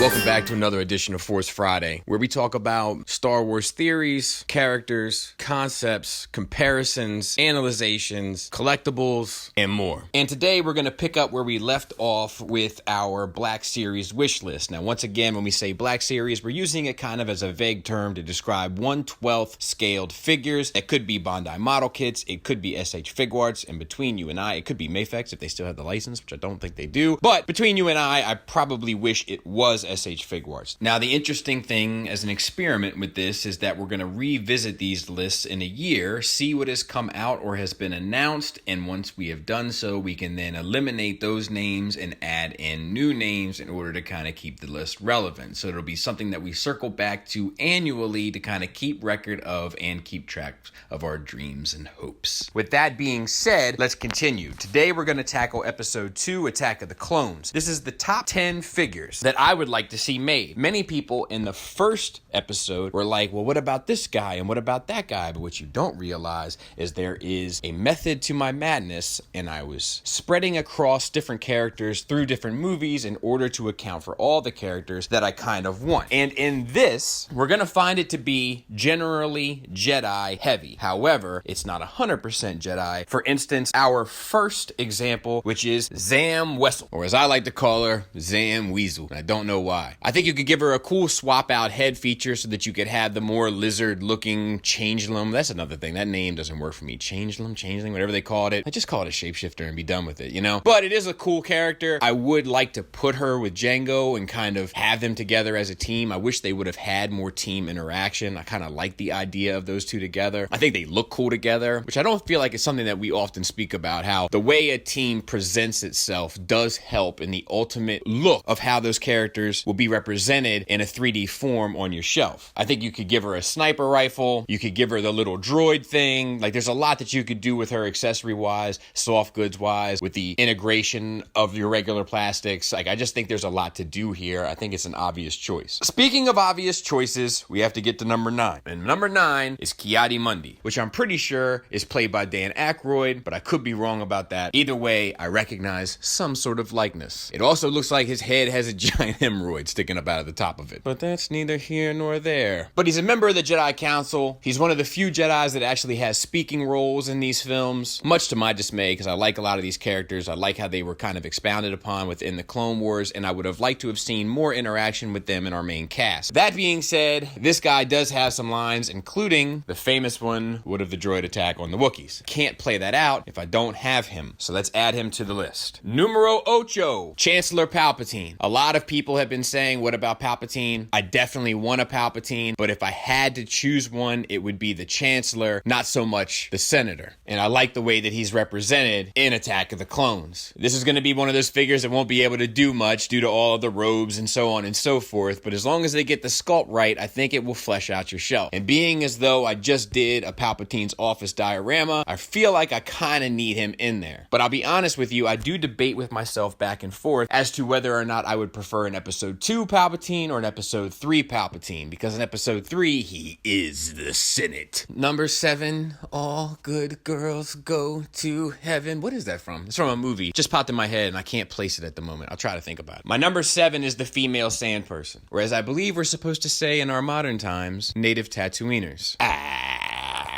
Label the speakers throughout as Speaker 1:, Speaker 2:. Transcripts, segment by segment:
Speaker 1: Welcome back to another edition of Force Friday, where we talk about Star Wars theories, characters, concepts, comparisons, analyzations, collectibles, and more. And today we're going to pick up where we left off with our Black Series wish list. Now, once again, when we say Black Series, we're using it kind of as a vague term to describe 1/12 scaled figures. It could be Bandai model kits, it could be SH Figuarts, and between you and I, it could be Mafex if they still have the license, which I don't think they do. But between you and I probably wish it was SH Figuarts. Now, the interesting thing as an experiment with this is that we're going to revisit these lists in a year, see what has come out or has been announced, and once we have done so, we can then eliminate those names and add in new names in order to kind of keep the list relevant. So it'll be something that we circle back to annually to kind of keep record of and keep track of our dreams and hopes. With that being said, let's continue. Today we're going to tackle episode 2, Attack of the Clones. This is the top 10 figures that I would like to see made. Many people in the first episode were like, well, what about this guy and what about that guy? But what you don't realize is there is a method to my madness, and I was spreading across different characters through different movies in order to account for all the characters that I kind of want. And in this, we're going to find it to be generally Jedi heavy. However, it's not 100% Jedi. For instance, our first example, which is Zam Wessel, or as I like to call her, Zam Weasel. I don't know why. I think you could give her a cool swap out head feature so that you could have the more lizard looking Changeling. That's another thing. That name doesn't work for me. Changeling, whatever they called it. I just call it a shapeshifter and be done with it, you know? But it is a cool character. I would like to put her with Jango and kind of have them together as a team. I wish they would have had more team interaction. I kind of like the idea of those two together. I think they look cool together, which I don't feel like is something that we often speak about, how the way a team presents itself does help in the ultimate look of how those characters will be represented in a 3D form on your shelf. I think you could give her a sniper rifle. You could give her the little droid thing. Like, there's a lot that you could do with her accessory wise, soft goods wise, with the integration of your regular plastics. Like, I just think there's a lot to do here. I think it's an obvious choice. Speaking of obvious choices, we have to get to number 9. And number 9 is Ki-Adi-Mundi, which I'm pretty sure is played by Dan Aykroyd, but I could be wrong about that. Either way, I recognize some sort of likeness. It also looks like his head has a giant hemorrhoid sticking up out of the top of it. But that's neither here nor there. But he's a member of the Jedi Council. He's one of the few Jedis that actually has speaking roles in these films, much to my dismay, because I like a lot of these characters. I like how they were kind of expounded upon within the Clone Wars, and I would have liked to have seen more interaction with them in our main cast. That being said, this guy does have some lines, including the famous one, "What of the droid attack on the Wookiees?" Can't play that out if I don't have him, so let's add him to the list. Numero 8, Chancellor Palpatine. A lot of people have been saying, what about Palpatine? I definitely want a Palpatine, but if I had to choose one, it would be the Chancellor, not so much the Senator. And I like the way that he's represented in Attack of the Clones. This is going to be one of those figures that won't be able to do much due to all of the robes and so on and so forth, but as long as they get the sculpt right, I think it will flesh out your shelf. And being as though I just did a Palpatine's office diorama, I feel like I kind of need him in there. But I'll be honest with you, I do debate with myself back and forth as to whether or not I would prefer an episode 2 Palpatine or an episode 3 Palpatine, because in episode 3, he is the Senate. Number 7, All Good Girls Go to Heaven. What is that from? It's from a movie. Just popped in my head and I can't place it at the moment. I'll try to think about it. My number 7 is the female sand person, whereas I believe we're supposed to say in our modern times, native Tatooiners.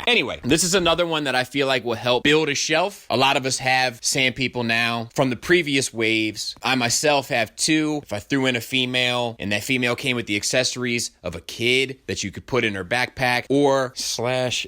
Speaker 1: Anyway, this is another one that I feel like will help build a shelf. A lot of us have sand people now from the previous waves. I myself have 2. If I threw in a female and that female came with the accessories of a kid that you could put in her backpack, or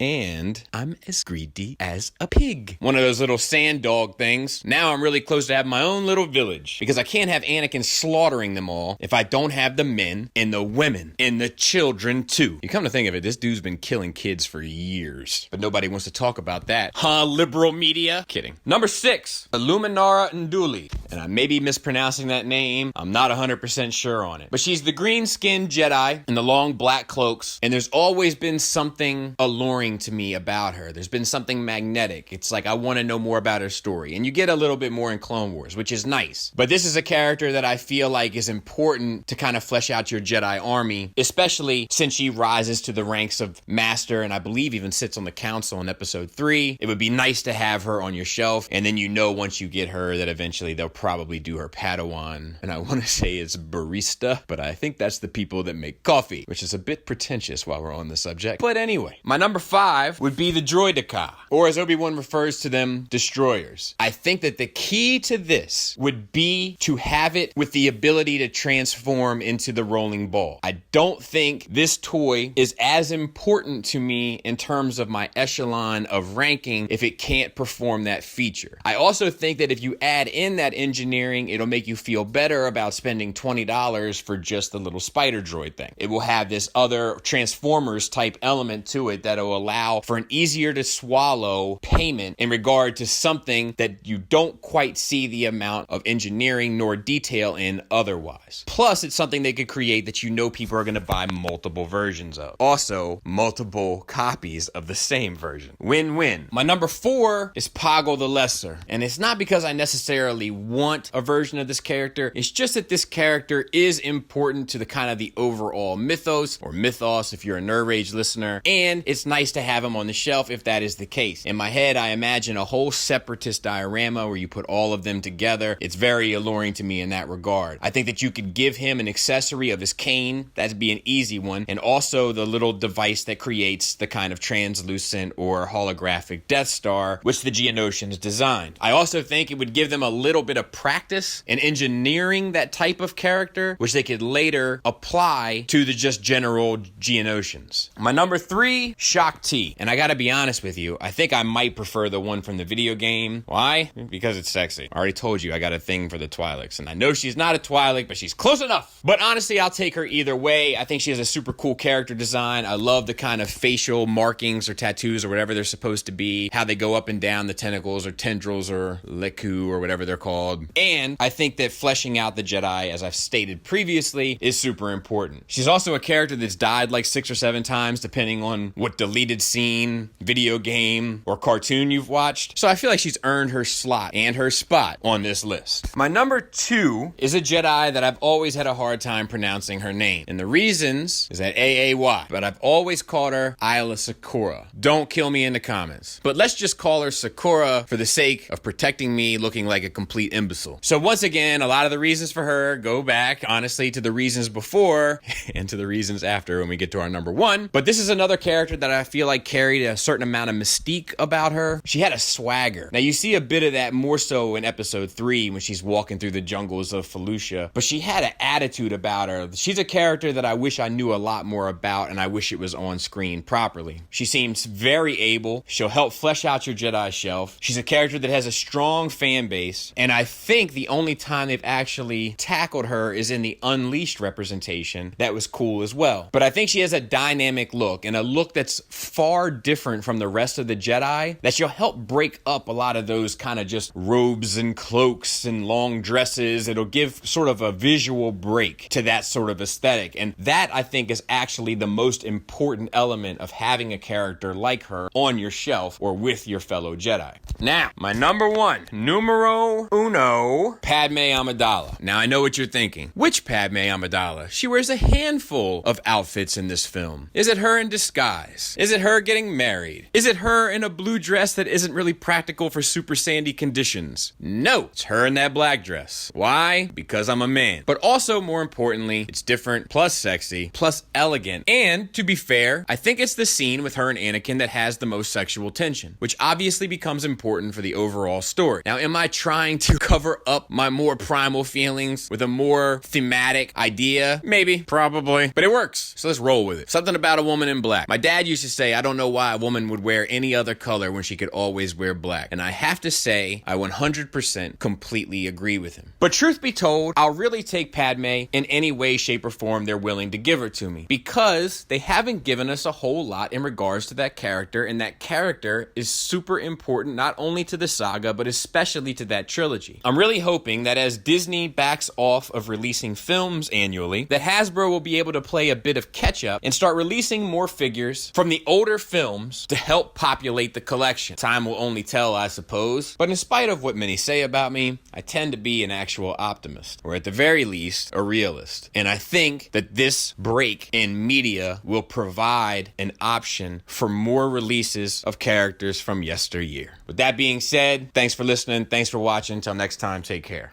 Speaker 1: and I'm as greedy as a pig. One of those little sand dog things. Now I'm really close to having my own little village, because I can't have Anakin slaughtering them all if I don't have the men and the women and the children too. You come to think of it, this dude's been killing kids for years. But nobody wants to talk about that. Huh, liberal media? Kidding. Number 6, Illuminara Nduli. And I may be mispronouncing that name. I'm not 100% sure on it. But she's the green-skinned Jedi in the long black cloaks. And there's always been something alluring to me about her. There's been something magnetic. It's like I want to know more about her story. And you get a little bit more in Clone Wars, which is nice. But this is a character that I feel like is important to kind of flesh out your Jedi army, especially since she rises to the ranks of Master and I believe even sits on the council in episode 3. It would be nice to have her on your shelf, and then you know once you get her that eventually they'll probably do her Padawan, and I want to say it's barista, but I think that's the people that make coffee, which is a bit pretentious while we're on the subject. But anyway, my number 5 would be the Droideka, or as Obi-Wan refers to them, destroyers. I think that the key to this would be to have it with the ability to transform into the rolling ball. I don't think this toy is as important to me in terms of my echelon of ranking if it can't perform that feature. I also think that if you add in that engineering, it'll make you feel better about spending $20 for just the little spider droid thing. It will have this other Transformers type element to it that will allow for an easier to swallow payment in regard to something that you don't quite see the amount of engineering nor detail in otherwise. Plus, it's something they could create that you know people are going to buy multiple versions of. Also, multiple copies of the same version. Win-win. My number 4 is Poggle the Lesser. And it's not because I necessarily want a version of this character. It's just that this character is important to the kind of the overall mythos, or mythos if you're a Nerd Rage listener. And it's nice to have him on the shelf if that is the case. In my head, I imagine a whole separatist diorama where you put all of them together. It's very alluring to me in that regard. I think that you could give him an accessory of his cane. That'd be an easy one. And also the little device that creates the kind of translucent or holographic Death Star, which the Geonosians designed. I also think it would give them a little bit of practice in engineering that type of character, which they could later apply to the just general Geonosians. My number 3, Shock T. And I gotta be honest with you, I think I might prefer the one from the video game. Why? Because it's sexy. I already told you I got a thing for the Twi'leks, and I know she's not a Twi'lek, but she's close enough. But honestly, I'll take her either way. I think she has a super cool character design. I love the kind of facial markings or tattoos or whatever they're supposed to be, how they go up and down the tentacles or tendrils or leku or whatever they're called. And I think that fleshing out the Jedi, as I've stated previously, is super important. She's also a character that's died like 6 or 7 times, depending on what deleted scene, video game, or cartoon you've watched. So I feel like she's earned her slot and her spot on this list. My number 2 is a Jedi that I've always had a hard time pronouncing her name. And the reasons is that AAY, but I've always called her Isla Sakura. Don't kill me in the comments. But let's just call her Sakura for the sake of protecting me looking like a complete imbecile. So once again, a lot of the reasons for her go back, honestly, to the reasons before and to the reasons after when we get to our number 1. But this is another character that I feel like carried a certain amount of mystique about her. She had a swagger. Now you see a bit of that more so in episode 3 when she's walking through the jungles of Felucia, but she had an attitude about her. She's a character that I wish I knew a lot more about, and I wish it was on screen properly. She seems very able. She'll help flesh out your Jedi shelf. She's a character that has a strong fan base, and I think the only time they've actually tackled her is in the Unleashed representation. That was cool as well. But I think she has a dynamic look, and a look that's far different from the rest of the Jedi, that she'll help break up a lot of those kind of just robes and cloaks and long dresses. It'll give sort of a visual break to that sort of aesthetic, and that I think is actually the most important element of having a character like her on your shelf or with your fellow Jedi. Now, my number 1, numero uno, Padme Amidala. Now I know what you're thinking. Which Padme Amidala? She wears a handful of outfits in this film. Is it her in disguise? Is it her getting married? Is it her in a blue dress that isn't really practical for super sandy conditions? No, it's her in that black dress. Why? Because I'm a man. But also, more importantly, it's different, plus sexy, plus elegant. And to be fair, I think it's the scene with her and Anakin that has the most sexual tension, which obviously becomes important for the overall story. Now, am I trying to cover up my more primal feelings with a more thematic idea? Maybe, probably, but it works. So let's roll with it. Something about a woman in black. My dad used to say, I don't know why a woman would wear any other color when she could always wear black. And I have to say, I 100% completely agree with him. But truth be told, I'll really take Padme in any way, shape, or form they're willing to give her to me, because they haven't given us a whole lot in regards to that character, and that character is super important not only to the saga, but especially to that trilogy. I'm really hoping that as Disney backs off of releasing films annually, that Hasbro will be able to play a bit of catch up and start releasing more figures from the older films to help populate the collection. Time will only tell, I suppose, but in spite of what many say about me, I tend to be an actual optimist, or at the very least, a realist. And I think that this break in media will provide an option for more releases of characters from yesteryear. With that that being said, thanks for listening. Thanks for watching. Until next time, take care.